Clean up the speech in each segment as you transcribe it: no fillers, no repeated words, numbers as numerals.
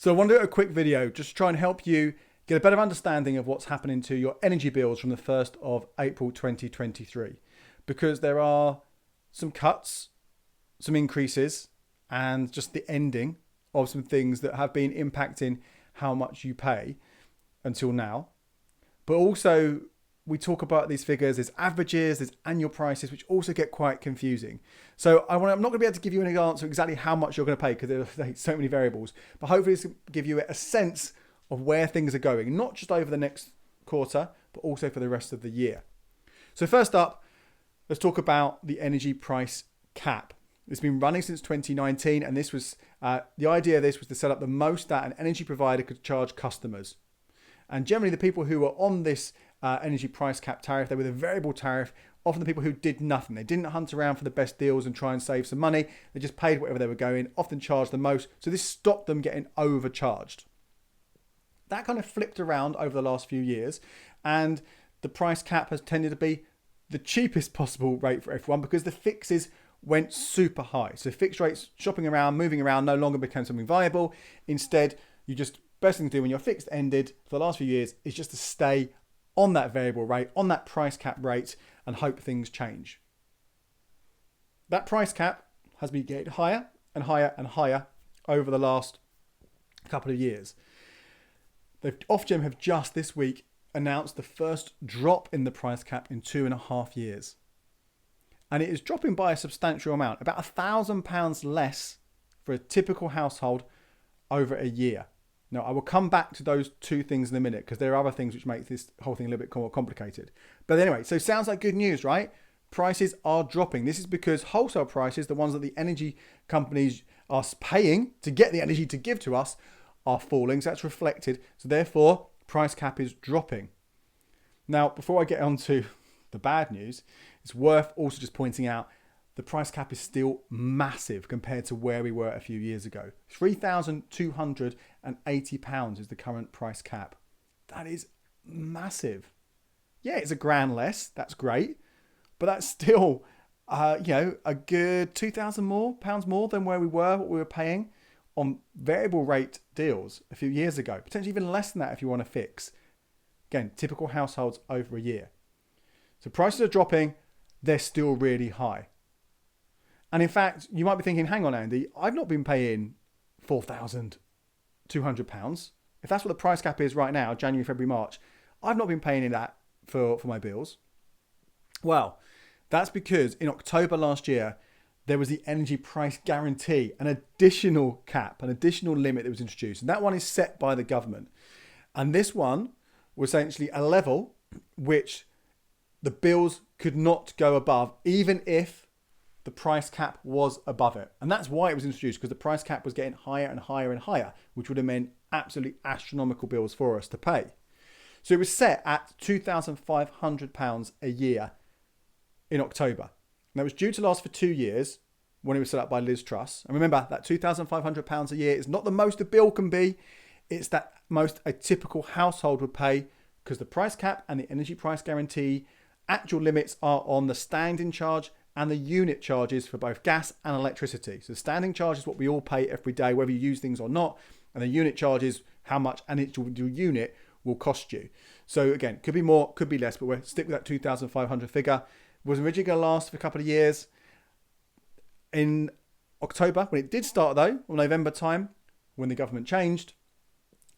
So I want to do a quick video just to try and help you get a better understanding of what's happening to your energy bills from the 1st of April 2023. Because there are some cuts, some increases, and just the ending of some things that have been impacting how much you pay until now. But also we talk about these figures, there's averages, there's annual prices, which also get quite confusing. So I'm not going to be able to give you an answer exactly how much you're going to pay because there are so many variables, but hopefully this will give you a sense of where things are going, not just over the next quarter, but also for the rest of the year. So first up, let's talk about the energy price cap. It's been running since 2019, and this was the idea of this was to set up the most that an energy provider could charge customers. And generally the people who were on this energy price cap tariff, they were the variable tariff, often the people who did nothing. They didn't hunt around for the best deals and try and save some money. They just paid whatever they were going, often charged the most. So this stopped them getting overcharged. That kind of flipped around over the last few years, and the price cap has tended to be the cheapest possible rate for everyone because the fixes went super high. So fixed rates, shopping around, moving around no longer became something viable. Instead, best thing to do when your fixed ended for the last few years is just to stay on that variable rate, on that price cap rate, and hope things change. That price cap has been getting higher and higher and higher over the last couple of years. Ofgem have just this week announced the first drop in the price cap in 2.5 years. And it is dropping by a substantial amount, about £1,000 less for a typical household over a year. Now, I will come back to those two things in a minute because there are other things which make this whole thing a little bit more complicated. But anyway, so sounds like good news, right? Prices are dropping. This is because wholesale prices, the ones that the energy companies are paying to get the energy to give to us, are falling. So that's reflected. So therefore, price cap is dropping. Now, before I get on to the bad news, it's worth also just pointing out the price cap is still massive compared to where we were a few years ago. £3,280 is the current price cap. That is massive. Yeah, it's £1,000 less. That's great. But that's still, a good £2,000 more than where we were, what we were paying on variable rate deals a few years ago. Potentially even less than that if you want to fix. Again, typical households over a year. So prices are dropping. They're still really high. And in fact, you might be thinking, hang on, Andy, I've not been paying £4,200. If that's what the price cap is right now, January, February, March, I've not been paying that for my bills. Well, that's because in October last year, there was the energy price guarantee, an additional cap, an additional limit that was introduced. And that one is set by the government. And this one was essentially a level which the bills could not go above, even if the price cap was above it. And that's why it was introduced, because the price cap was getting higher and higher and higher, which would have meant absolutely astronomical bills for us to pay. So it was set at £2,500 a year in October. And that was due to last for 2 years when it was set up by Liz Truss. And remember, that £2,500 a year is not the most a bill can be. It's that most a typical household would pay, because the price cap and the energy price guarantee actual limits are on the standing charge and the unit charges for both gas and electricity. So the standing charge is what we all pay every day, whether you use things or not. And the unit charge is how much an individual unit will cost you. So again, could be more, could be less, but we'll stick with that 2,500 figure. It was originally going to last for a couple of years. In October, when it did start though, or November time, when the government changed,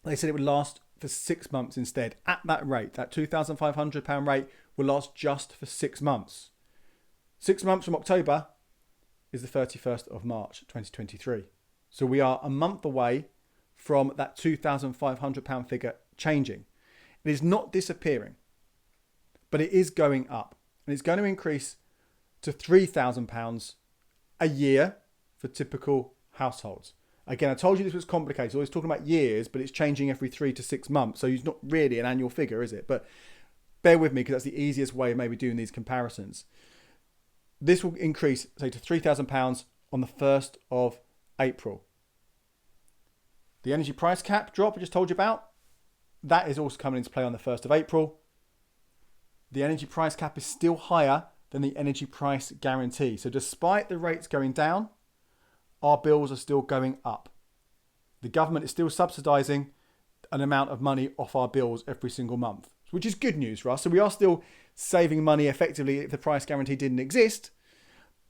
they said it would last for 6 months instead. At that rate, that £2,500 rate will last just for 6 months. 6 months from October is the 31st of March 2023. So we are a month away from that £2,500 figure changing. It is not disappearing, but it is going up. And it's going to increase to £3,000 a year for typical households. Again, I told you this was complicated. I was talking about years, but it's changing every 3 to 6 months. So it's not really an annual figure, is it? But bear with me, because that's the easiest way of maybe doing these comparisons. This will increase, say, to £3,000 on the 1st of April. The energy price cap drop I just told you about, that is also coming into play on the 1st of April. The energy price cap is still higher than the energy price guarantee. So despite the rates going down, our bills are still going up. The government is still subsidising an amount of money off our bills every single month, which is good news for us. So we are still saving money effectively if the price guarantee didn't exist,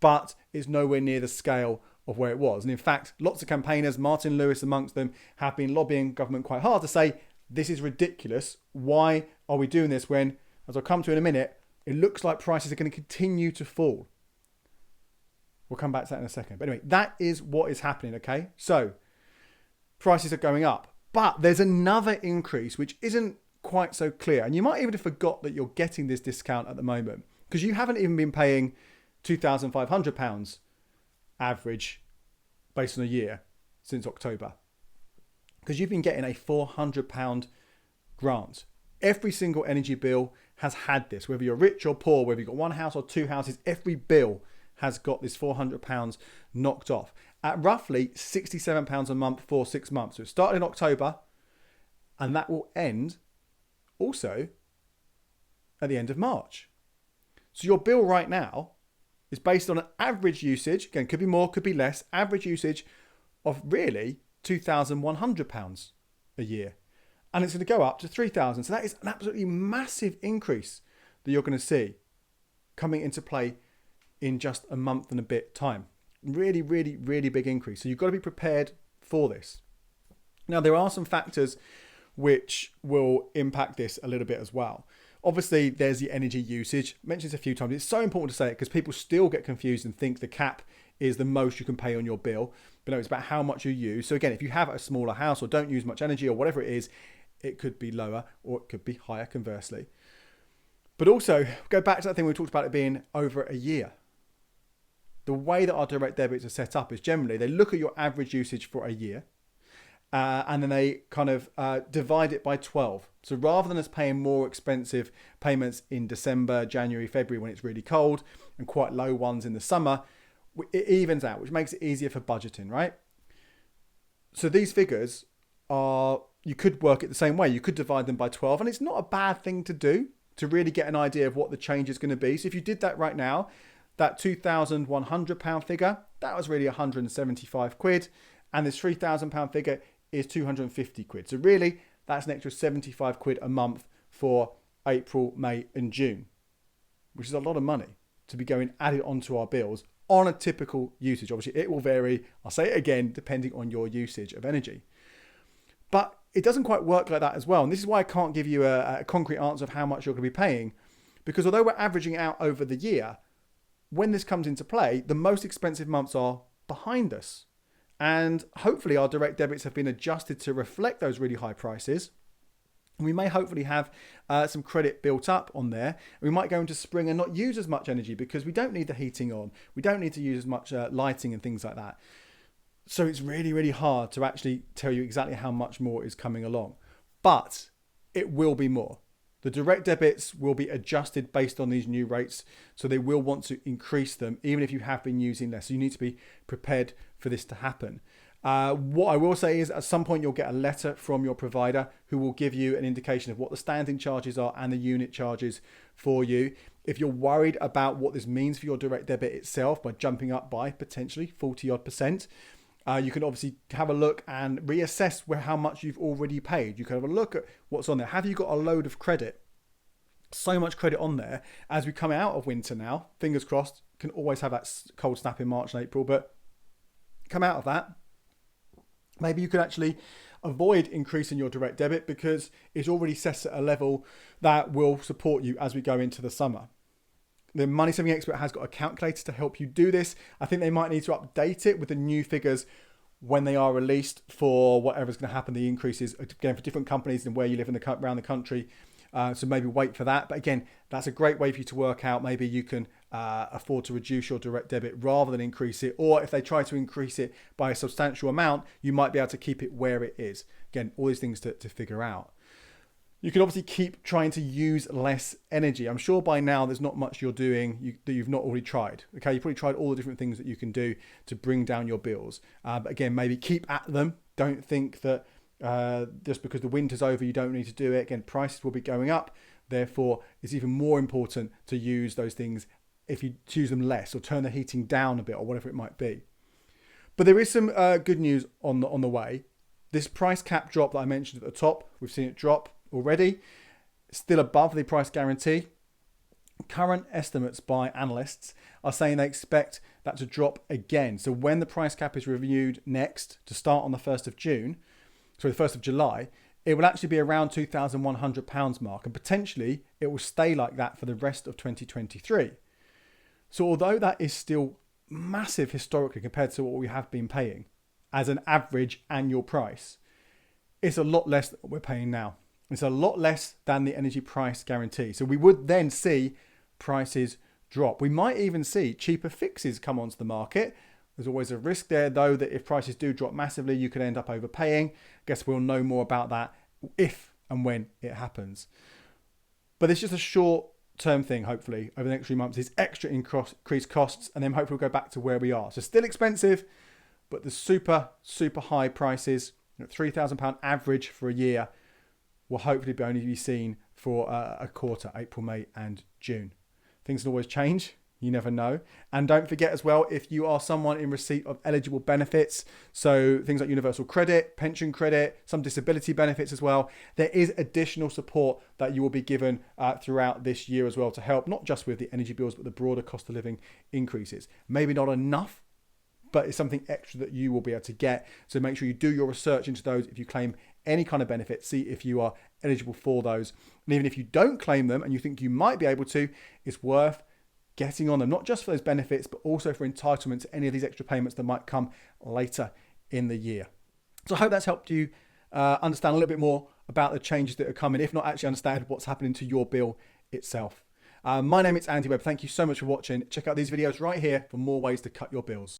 but it's nowhere near the scale of where it was. And in fact, lots of campaigners, Martin Lewis amongst them, have been lobbying government quite hard to say, this is ridiculous. Why are we doing this when, as I'll come to in a minute, it looks like prices are going to continue to fall? We'll come back to that in a second. But anyway, that is what is happening, okay? So prices are going up, but there's another increase which isn't quite so clear. And you might even have forgot that you're getting this discount at the moment because you haven't even been paying £2,500 average based on a year since October, because you've been getting a £400 grant. Every single energy bill has had this, whether you're rich or poor, whether you've got one house or two houses, every bill has got this £400 knocked off at roughly £67 a month for 6 months. So it started in October and that will end also at the end of March. So your bill right now is based on an average usage, again, could be more, could be less, average usage of really £2,100 a year. And it's going to go up to £3,000. So that is an absolutely massive increase that you're going to see coming into play in just a month and a bit time. Really, really, really big increase. So you've got to be prepared for this. Now, there are some factors which will impact this a little bit as well. Obviously, there's the energy usage. I mentioned this a few times. It's so important to say it because people still get confused and think the cap is the most you can pay on your bill. But no, it's about how much you use. So again, if you have a smaller house or don't use much energy or whatever it is, it could be lower or it could be higher conversely. But also, go back to that thing we talked about it being over a year. The way that our direct debits are set up is generally they look at your average usage for a year and then they kind of divide it by 12. So rather than us paying more expensive payments in December, January, February when it's really cold and quite low ones in the summer, it evens out, which makes it easier for budgeting, right? So these figures are, you could work it the same way. You could divide them by 12 and it's not a bad thing to do to really get an idea of what the change is going to be. So if you did that right now, that £2,100 figure, that was really 175 quid. And this £3,000 figure is 250 quid. So really, that's an extra 75 quid a month for April, May and June, which is a lot of money to be going added onto our bills on a typical usage. Obviously, it will vary, I'll say it again, depending on your usage of energy. But it doesn't quite work like that as well. And this is why I can't give you a concrete answer of how much you're going to be paying, because although we're averaging out over the year, when this comes into play, the most expensive months are behind us. And hopefully our direct debits have been adjusted to reflect those really high prices. And we may hopefully have some credit built up on there. We might go into spring and not use as much energy because we don't need the heating on. We don't need to use as much lighting and things like that. So it's really, really hard to actually tell you exactly how much more is coming along. But it will be more. The direct debits will be adjusted based on these new rates. So they will want to increase them, even if you have been using less. So you need to be prepared for this to happen. What I will say is at some point you'll get a letter from your provider who will give you an indication of what the standing charges are and the unit charges for you. If you're worried about what this means for your direct debit itself by jumping up by potentially 40 odd %, you can obviously have a look and reassess how much you've already paid. You can have a look at what's on there. Have you got a load of credit? So much credit on there as we come out of winter now. Fingers crossed, can always have that cold snap in March and April, but come out of that. Maybe you could actually avoid increasing your direct debit because it's already set at a level that will support you as we go into the summer. The Money Saving Expert has got a calculator to help you do this. I think they might need to update it with the new figures when they are released for whatever's going to happen. The increases, again, for different companies and where you live around the country. So maybe wait for that. But again, that's a great way for you to work out. Maybe you can afford to reduce your direct debit rather than increase it. Or if they try to increase it by a substantial amount, you might be able to keep it where it is. Again, all these things to figure out. You can obviously keep trying to use less energy. I'm sure by now there's not much you're doing that you've not already tried. Okay, you've probably tried all the different things that you can do to bring down your bills. But again, maybe keep at them. Don't think that just because the winter's over, you don't need to do it. Again, prices will be going up. Therefore, it's even more important to use those things if you choose them less or turn the heating down a bit or whatever it might be. But there is some good news on the way. This price cap drop that I mentioned at the top, we've seen it drop already, still above the price guarantee. Current estimates by analysts are saying they expect that to drop again. So when the price cap is reviewed next, to start on the 1st of June, sorry, the 1st of July, it will actually be around £2,100 mark, and potentially it will stay like that for the rest of 2023. So although that is still massive historically compared to what we have been paying as an average annual price, it's a lot less than what we're paying now. It's a lot less than the energy price guarantee. So we would then see prices drop. We might even see cheaper fixes come onto the market. There's always a risk there, though, that if prices do drop massively, you could end up overpaying. I guess we'll know more about that if and when it happens. But it's just a short-term thing, hopefully, over the next 3 months. Is extra increased costs, and then hopefully we'll go back to where we are. So still expensive, but the super, super high prices, £3,000 average for a year, will hopefully only be seen for a quarter, April, May and June. Things can always change. You never know. And don't forget as well, if you are someone in receipt of eligible benefits, so things like universal credit, pension credit, some disability benefits as well, there is additional support that you will be given throughout this year as well to help, not just with the energy bills, but the broader cost of living increases. Maybe not enough, but it's something extra that you will be able to get. So make sure you do your research into those. If you claim any kind of benefit, see if you are eligible for those. And even if you don't claim them and you think you might be able to, it's worth getting on them, not just for those benefits, but also for entitlement to any of these extra payments that might come later in the year. So I hope that's helped you understand a little bit more about the changes that are coming, if not actually understand what's happening to your bill itself. My name is Andy Webb. Thank you so much for watching. Check out these videos right here for more ways to cut your bills.